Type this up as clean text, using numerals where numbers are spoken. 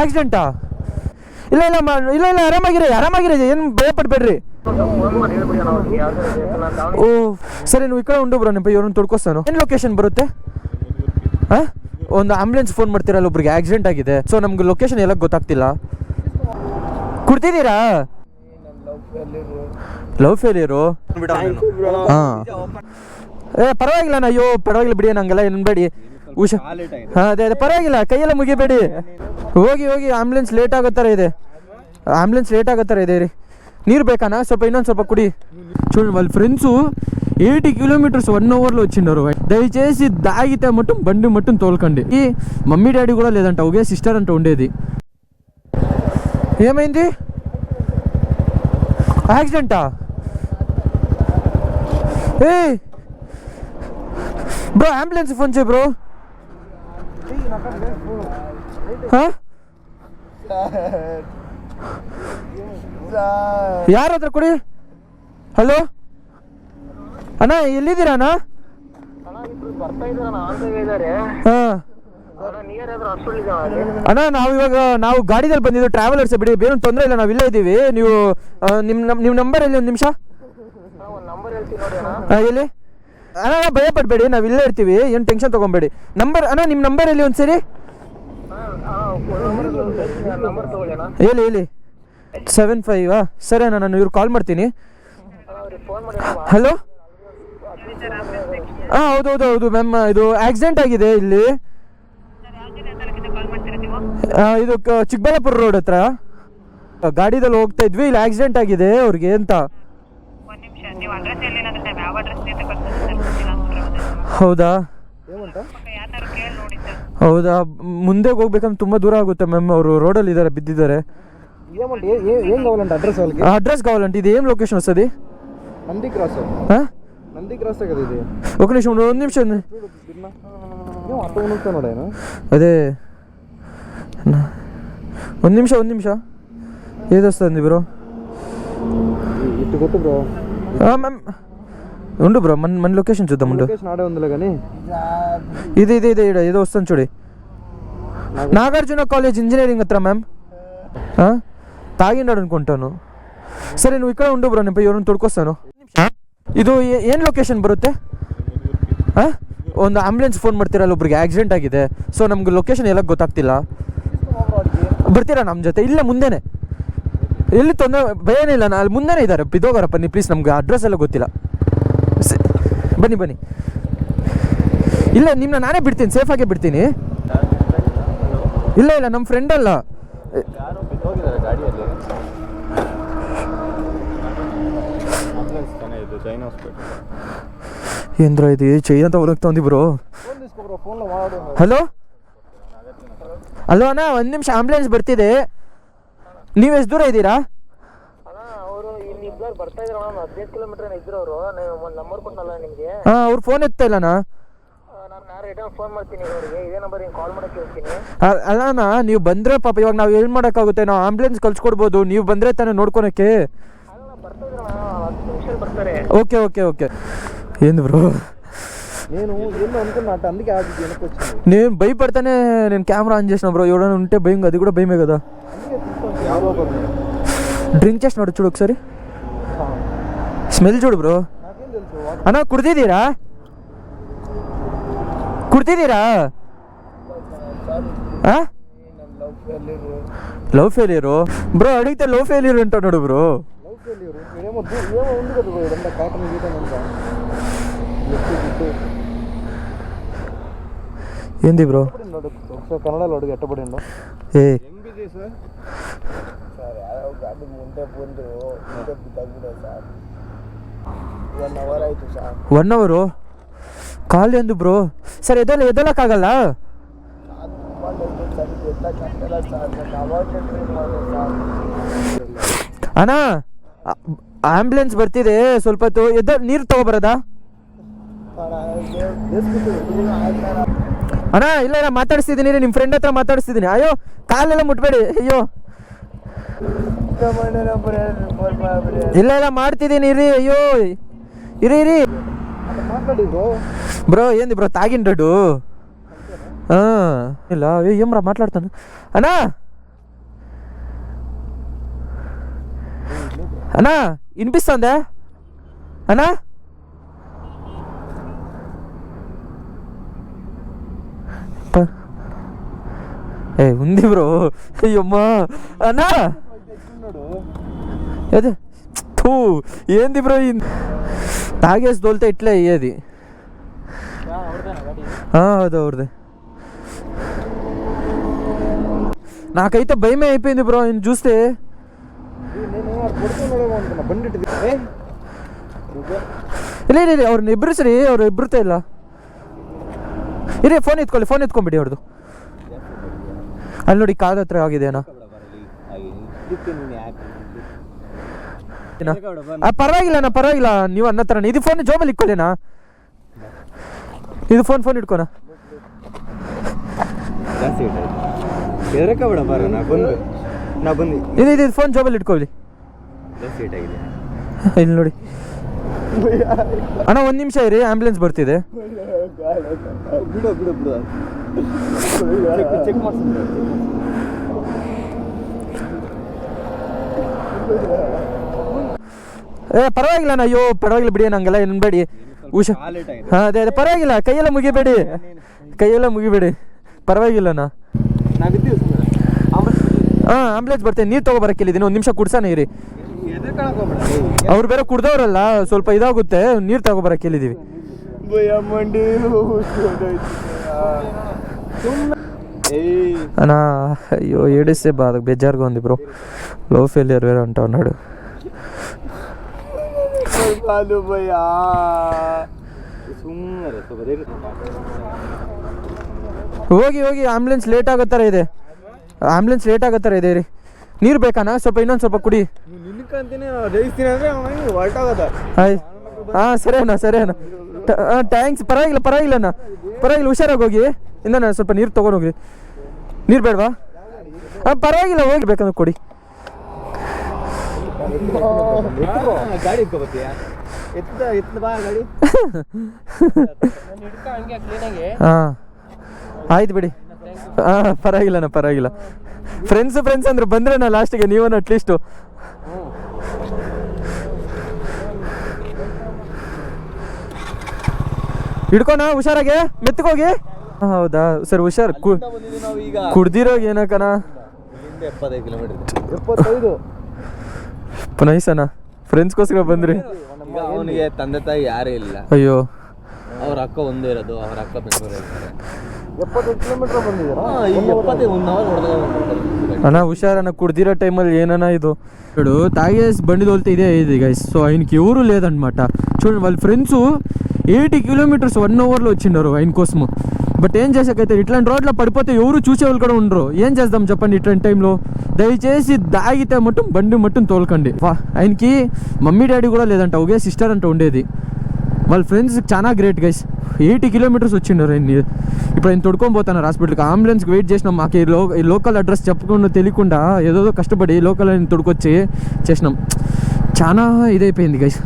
ಆಕ್ಸಿಡೆಂಟಾ? ಇಲ್ಲ ಇಲ್ಲ ಇಲ್ಲ ಇಲ್ಲ ಆರಾಮಾಗಿರಿ ಏನು ಭಯಪಡಬೇಡ್ರಿ. ಓ ಸರಿ, ನೀವು ಈ ಕಡೆ ಉಂಡು ಬ್ರೋ, ನಿಮ್ಮ ಇವ್ರನ್ನ ತೊಡ್ಕೊಸ್ತಾನು. ಏನು ಲೊಕೇಶನ್ ಬರುತ್ತೆ? ಹಾಂ, ಒಂದು ಆಂಬುಲೆನ್ಸ್ ಫೋನ್ ಮಾಡ್ತೀರಲ್ಲ, ಒಬ್ರಿಗೆ ಆಕ್ಸಿಡೆಂಟ್ ಆಗಿದೆ. ಸೊ ನಮ್ಗೆ ಲೊಕೇಶನ್ ಎಲ್ಲ ಗೊತ್ತಾಗ್ತಿಲ್ಲ. ಕೊಡ್ತಿದ್ದೀರಾ? Love failure? ಹಾಂ, ಪರವಾಗಿಲ್ಲ ಅಯ್ಯೋ ಪರವಾಗಿಲ್ಲ ಬಿಡಿ, ನಂಗೆಲ್ಲ ಏನು ಬೇಡಿ. ಹುಷಾ ಹಾಂ, ಅದೇ ಪರವಾಗಿಲ್ಲ, ಕೈಯೆಲ್ಲ ಮುಗಿಬೇಡಿ. ಹೋಗಿ ಆಂಬುಲೆನ್ಸ್ ಲೇಟ್ ಆಗೋ ಥರ ಇದೆ. ರೀ. ನೀರು ಬೇಕಾನಾ? ಇನ್ನೊಂದು ಸ್ವಲ್ಪ కుడి. చూడండి వాళ్ళ ఫ్రెండ్స్ 80 కిలోమీటర్స్ 1 అవర్లో వచ్చిండారు. దయచేసి దాగితే మట్టుం బండి మట్టుం తోలకండి. ఈ మమ్మీ డాడీ కూడా లేదంట, ఒకే సిస్టర్ అంట ఉండేది. ఏమైంది? యాక్సిడెంటా? ఏ బ్రో, అంబులెన్స్ ఫోన్ చేయి బ్రో. ಯಾರ ಹತ್ರ ಕೊಡಿ. ಹಲೋ ಅಣ್ಣ, ಎಲ್ಲಿದ್ದೀರಾ ಅಣ್ಣ? ಅಣ್ಣ ನಾವು ಗಾಡಿದಲ್ಲಿ ಬಂದಿದ್ದು, ಟ್ರಾವೆಲರ್ಸ್ ಬಿಡಿ, ಬೇರೆ ತೊಂದರೆ ಇಲ್ಲ, ನಾವು ಇಲ್ಲೇ ಇದ್ದೀವಿ. ನೀವು ನಿಮ್ಮ ನಂಬರ್ ಎಲ್ಲಿ? ಒಂದು ನಿಮಿಷ ಎಲ್ಲಿ ಅಣ್ಣ? ಭಯ ಪಡಬೇಡಿ, ನಾವು ಇಲ್ಲೇ ಇರ್ತೀವಿ, ಏನು ಟೆನ್ಷನ್ ತೊಗೊಬೇಡಿ. ನಂಬರ್ ಅಣ್ಣ, ನಿಮ್ಮ ನಂಬರ್ ಎಲ್ಲಿ? ಒಂದು ಸರಿ ಹೇಳಿ. 75 ಸರಿ ಅಣ್ಣ, ನಾನು ಇವ್ರು ಕಾಲ್ ಮಾಡ್ತೀನಿ. ಹಲೋ, ಹಾಂ ಹೌದು ಮ್ಯಾಮ್, ಇದು ಆಕ್ಸಿಡೆಂಟ್ ಆಗಿದೆ ಇಲ್ಲಿ. ಇದು ಚಿಕ್ಕಬಳ್ಳಾಪುರ ರೋಡ್ ಹತ್ರ ಗಾಡಿದಲ್ಲಿ ಹೋಗ್ತಾ ಇದ್ವಿ, ಇಲ್ಲಿ ಆಕ್ಸಿಡೆಂಟ್ ಆಗಿದೆ ಅವ್ರಿಗೆ ಅಂತ. ಹೌದಾ? ಮುಂದೆ ಹೋಗ್ಬೇಕಂದ್ರೆ ತುಂಬ ದೂರ ಆಗುತ್ತೆ ಮ್ಯಾಮ್. ಅವರು ರೋಡಲ್ಲಿ ಇದ್ದಾರೆ, ಬಿದ್ದಿದ್ದಾರೆ. ಅಡ್ರೆಸ್ ಕಾವಾలంటే ఇది ఏం లొకేషన్ వస్తుంది? నంది క్రాస్. కదా ఇది. ఒక నిమిషం అదే ಒಂದು ನಿಮಿಷ ఏదొస్తుంది బ్రో? ఇటు కొట్టు బ్రో. మ్యామ్ ఉండు బ్రో, మన లొకేషన్ చూద్దాం. ఉండు, ఇది ఏదో వస్తుంది చూడి. నాగార్జున కాలేజ్ ఇంజనీరింగ్ హత్ర మ్యామ్. తాగిండాడు అనుకుంటాను. సరే, నువ్వు ఇక్కడ ఉండు బ్రో, నేను ఎవరైనా ತೊಡ್ಕೊಸ್ತಾನು. ಇದು ಏನು ಲೊಕೇಶನ್ ಬರುತ್ತೆ? ಒಂದು ಆಂಬುಲೆನ್ಸ್ ಫೋನ್ ಮಾಡ್ತೀರಲ್ಲ, ಒಬ್ರಿಗೆ ಆಕ್ಸಿಡೆಂಟ್ ಆಗಿದೆ. ಸೊ ನಮ್ಗೆ ಲೊಕೇಶನ್ ಎಲ್ಲ ಗೊತ್ತಾಗ್ತಿಲ್ಲ. ಬರ್ತೀರಾ ನಮ್ಮ ಜೊತೆ? ಇಲ್ಲ, ಮುಂದೆನೆ. ಎಲ್ಲಿ ತೊಂದರೆ ಭಯನೇ ಇಲ್ಲ, ಅಲ್ಲಿ ಮುಂದೆನೇ ಇದ್ದಾರೆ, ಬಿದ್ದೋಗಾರಪ್ಪ ನೀವು ಪ್ಲೀಸ್. ನಮ್ಗೆ ಅಡ್ರೆಸ್ ಎಲ್ಲ ಗೊತ್ತಿಲ್ಲ. ಬನ್ನಿ. ಇಲ್ಲ, ನಿಮ್ಮನ್ನ ನಾನೇ ಬಿಡ್ತೀನಿ, ಸೇಫಾಗೆ ಬಿಡ್ತೀನಿ. ಇಲ್ಲ ನಮ್ಮ ಫ್ರೆಂಡ್ ಅಲ್ಲ. ఏంద్రా ఇది? చెయ్యి అంతా ఉరుకుతోంది బ్రో. హలో ಅಣ್ಣ, ಒಂದು ನಿಮಿಷ, ಆಂಬುಲೆನ್ಸ್ ಬರ್ತಿದೆ. ನೀವು ಎಷ್ಟು ದೂರ ಇದ್ದೀರಾ? ಹಾಂ, ಅವ್ರು ಫೋನ್ ಎತ್ತಾ ಇಲ್ಲಣ್ಣ. ಅಲ್ಲಣ್ಣ, ನೀವು ಬಂದರೆ ಪಾಪ ಇವಾಗ ನಾವು ಏನು ಮಾಡೋಕ್ಕಾಗುತ್ತೆ? ನಾವು ಆಂಬುಲೆನ್ಸ್ ಕಳ್ಸ್ಕೊಡ್ಬೋದು, ನೀವು ಬಂದರೆ ತಾನೇ ನೋಡ್ಕೊಳಕ್ಕೆ. ಓಕೆ ಏನು ಬ್ರೋ, నేను భయపడతానే నేను కెమెరా ఆన్ చేసిన బ్రో. ఎవరైనా ఉంటే భయం, అది కూడా భయమే కదా. డ్రింక్ చేసినాడు చూడు ఒకసారి, స్మెల్ చూడు బ్రో. అన్నా, కుడితీరా లవ్ ఫెయిలియరు బ్రో? అడిగితే లవ్ ఫెయిలియర్ అంటున్నాడు బ్రో. ఏంది బ్రో? కన్నడలో అడుగు ఎట్టబడిందో. ఏ 1 అవరు ಕಾಲು ಎಂದು ಬ್ರೋ? ಸರ್, ಎದಲಕ್ಕಾಗಲ್ಲ. ಅಣ್ಣ, ಆಂಬುಲೆನ್ಸ್ ಬರ್ತಿದೆ, ಸ್ವಲ್ಪ ಹೊತ್ತು ನೀರು ತಗೋಬರೋದಾ? ಅಣ್ಣ, ಇಲ್ಲ ಮಾತಾಡಿಸ್ತಿದ್ದೀನಿ, ನಿಮ್ಮ ಫ್ರೆಂಡ್ ಹತ್ರ ಮಾತಾಡಿಸ್ತಿದ್ದೀನಿ. ಅಯ್ಯೋ, ಕಾಲೆಲ್ಲ ಮುಟ್ಬೇಡಿ. ಅಯ್ಯೋ, ಇಲ್ಲ ಮಾಡ್ತಿದ್ದೀನಿ, ಇರಿ. ಅಯ್ಯೋ, ಇರಿ బ్రో. ఏంది బ్రో, తాగిండ్రాడు? ಇಲ್ಲ, ఏమ్రా మాట్లాడతాను. అన్నా, అన్నా వినిపిస్తుందా అన్నా? ఏ ఉంది బ్రో. అయ్యమ్మా అన్నా అదే తూ ఏంది బ్రో తాగేసి తోలితే ఇట్లే అయ్యేది. అదే ಅವ್ರదే. నాకైతే భయమే అయిపోయింది బ్రో ఆయన చూస్తే. ಇಲ್ಲ ಅವ್ರನ್ನ ಎಬ್ರಿಸ್ರಿ, ಅವ್ರು ಎಬ್ರುತ್ತಾ ಇಲ್ಲ. ಇರೇ ಫೋನ್ ಎತ್ಕೊಂಬಿಡಿ ಅವ್ರದ್ದು. ಅಲ್ಲಿ ನೋಡಿ ಕಾದ ಹತ್ರ ಆಗಿದೆನಾ? ಪರವಾಗಿಲ್ಲ ನೀವು ಅನ್ನೋ ಥರ. ಇದು ಫೋನ್ ಜೋಬಲ್ಲಿ ಇಟ್ಕೊಳ್ಳೇನಾ? ಇದು ಫೋನ್ ಇಟ್ಕೋಣ. ಇದು ಫೋನ್ ಜೋಬಲ್ಲಿ ಇಟ್ಕೊಳ್ಳಿ. ಇಲ್ಲಿ ನೋಡಿ ಅಣ್ಣ, 1 ನಿಮಿಷ ಇರಿ, ಆಂಬ್ಯುಲೆನ್ಸ್ ಬರ್ತಿದೆ. ಪರವಾಗಿಲ್ಲ ಅಯ್ಯೋ ಪರವಾಗಿಲ್ಲ ಬಿಡಿ, ನಂಗೆಲ್ಲ ಏನ್ಬೇಡಿ. ಹುಷಾ ಅದೇ ಪರವಾಗಿಲ್ಲ, ಕೈಯೆಲ್ಲ ಮುಗಿಬೇಡಿ ಪರವಾಗಿಲ್ಲಣ್ಣ. ಆಂಬ್ಯುಲೆನ್ಸ್ ಬರ್ತೇನೆ, ನೀರು ತಗೋಬರಕ್ಕೆ ಹೇಳಿದ್ದೀನಿ. 1 ನಿಮಿಷ ಕುಡ್ಸಾನೆ ಇರಿ. ಅವ್ರು ಬೇರೆ ಕುಡ್ದವ್ರಲ್ಲ, ಸ್ವಲ್ಪ ಇದಾಗುತ್ತೆ, ನೀರು ತಗೋಬರಕ್ಕೆ ಹೇಳಿದೀವಿ. అన్న అయ్యో ఏడిస్తే బాధ బేజారుగా ఉంది బ్రో. లో ఫెయిలియర్ వేరే అంటా ఉన్నాడు. ಹೋಗಿ ಆಂಬ್ಯುಲೆನ್ಸ್ ಲೇಟ್ ಆಗತ್ತಾರ ಇದೆ ರೀ. ನೀರು ಬೇಕಣ್ಣ? ಇನ್ನೊಂದು ಸ್ವಲ್ಪ ಕುಡಿ. ಸರಿ ಅಣ್ಣ ಥ್ಯಾಂಕ್ಸ್. ಪರವಾಗಿಲ್ಲ ಅಣ್ಣ, ಹುಷಾರಾಗಿ ಹೋಗಿ. ಇಂದ ಸ್ವಲ್ಪ ನೀರು ತೊಗೊಂಡು ಹೋಗಿ. ನೀರು ಬೇಡವಾ? ಪರವಾಗಿಲ್ಲ, ಹೋಗಿ ಬೇಕಂದ್ರೆ ಕೊಡಿ. ಆಯ್ತು ಬಿಡಿ. ಪರವಾಗಿಲ್ಲ. ಫ್ರೆಂಡ್ಸ್ ಅಂದ್ರೆ ಬಂದ್ರೇನ ಲಾಸ್ಟಿಗೆ ನೀವನ್ನ ಅಟ್ಲೀಸ್ಟು. ಹಿಡ್ಕೋಣ ಹುಷಾರಾಗೆ, ಮೆತ್ತಗೋಗಿ. ಹೌದಾ ಸರ್, ಹುಷಾರ್. ಕುಡ್ದಿರೋಗ ಏನಕ್ಕನ? 75 ನೈಸಣ್ಣ. ಫ್ರೆಂಡ್ಸ್ಗೋಸ್ಕರ ಬಂದ್ರಿ. ಅವನಿಗೆ ತಂದೆ ತಾಯಿ ಯಾರೇ ಇಲ್ಲ. ಅಯ್ಯೋ, ಅವ್ರ ಅಕ್ಕ ಒಂದೇ ಇರೋದು. ಅವ್ರ ಅಕ್ಕ ಬೆಂಗಳೂರು ಇರ್ತಾರೆ. 75 ಕಿಲೋಮೀಟರ್ ಬಂದಿದ್ದೀರಾ? అన్న హుషారన్న, కుడిదిరో టైంలో ఏనన్నా ఇది చూడు తాగేసి బండి తోలితే ఇదే అయ్యేది గైస్. సో ఆయనకి ఎవరు లేదనమాట. చూడండి, వాళ్ళ ఫ్రెండ్స్ 80 కిలోమీటర్స్ 1 అవర్లో వచ్చిండారు ఆయన కోసము. బట్ ఏం చేసాకైతే ఇట్లాంటి రోడ్లో పడిపోతే ఎవరు చూసేవాళ్ళు కూడా ఉండరు. ఏం చేద్దాం చెప్పండి ఇట్లాంటి టైంలో? దయచేసి దాగితే మట్టుం బండి మట్టుం తోలకండి. ఆయనకి మమ్మీ డాడీ కూడా లేదంట, ఒకే సిస్టర్ అంట ఉండేది. వాళ్ళ ఫ్రెండ్స్ చాలా గ్రేట్ గైస్. 80 కిలోమీటర్స్ వచ్చిండారు ఆయన్ని. ఇప్పుడు ఆయన తొడుకొని పోతున్నారు హాస్పిటల్కి. అంబులెన్స్కి వెయిట్ చేసినాం. మాకు ఈ లోకల్ అడ్రస్ చెప్పకుండా తెలియకుండా ఏదో కష్టపడి లోకల్ ఆయన తొడుకొచ్చి చేసినాం. చాలా ఇదైపోయింది గైస్.